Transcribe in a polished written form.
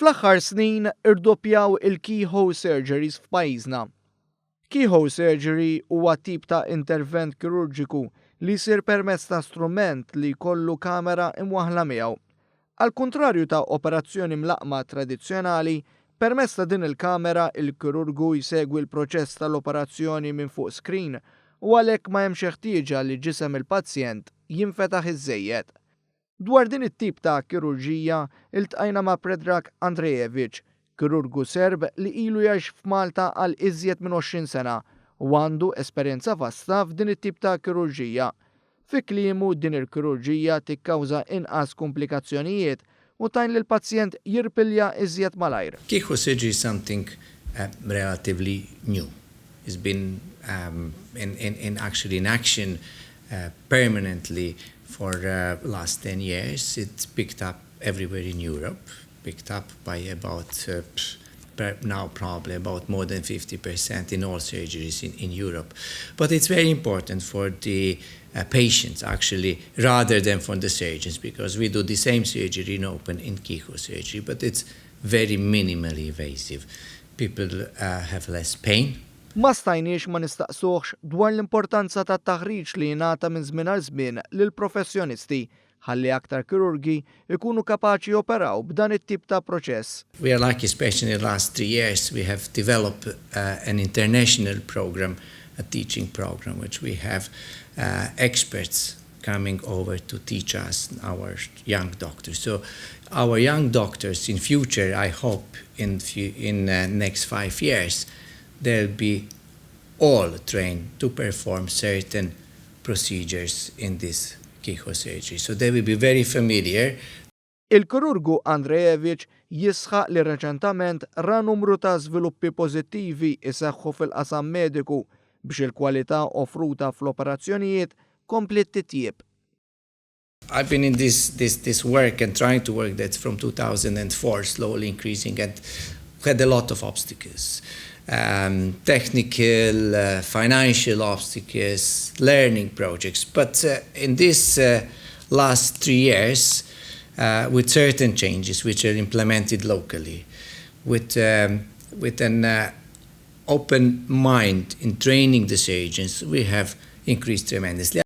Fl-aħħar snin irdupjjaw il-keyhole surgeries f'pajjiżna. Keyhole surgery huwa tip ta' intervent kirurġiku li jsir permezz ta' strument li jkollu kamera imwaħħla miegħu. Al kontrarju ta' operazzjoni mlaqma tradizzjonali, permezz ta' din il-kamera il-kirurgu jsegwi l-proċess tal-operazzjoni minn fuq screen u għalhekk ma hemmx ħtieġa li ġisem il-pazjent jinfetaħ iż-żejjed. Dwar din it-tip ta' kirurġija iltqajna ma' Predrag Andrejevic, kirurgu Serb li ilu jgħix f'Malta għal iżjed minn 20 sena u għandu esperjenza vasta f'din it-tip ta' kirurġija. Fi kliemu din il-kirurġija tikkawża inqas komplikazzjonijiet u tajn li l-pazjent jirpilja iżjed malajr. Keyhole surgery is something relatively new. It's been in action permanently for last 10 years. It's picked up everywhere in Europe, picked up by about now probably about more than 50% in all surgeries in Europe. But it's very important for the patients actually rather than for the surgeons, because we do the same surgery in open in keyhole surgery, but it's very minimally invasive. People have less pain. Ma stajniex ma nistaqsuħx dwar l-importanza ta' taħriġ li jingħata minn żmien għal żmien lil professjonisti ħalli aktar kirurgi ikunu kapaċi operaw b'dan it-tip ta' proċess. We are lucky, especially in the last 3 years, we have developed an international program, a teaching program, which we have experts coming over to teach us, our young doctors. So our young doctors in future, I hope in next 5 years, they'll be all trained to perform certain procedures in this keyhole surgery. So they will be very familiar. Il-kirurgu Andrejevic jisħaq li reċentament ra numru ta' żviluppi pożittivi iseħħu fil-qasam mediku biex il-kwalità offruta fl-operazzjonijiet kompli titjieb. I've been in this work and trying to work that from 2004, slowly increasing, and had a lot of obstacles. Technical, financial obstacles, learning projects. But in this last 3 years, with certain changes which are implemented locally, with an open mind in training the surgeons, we have increased tremendously.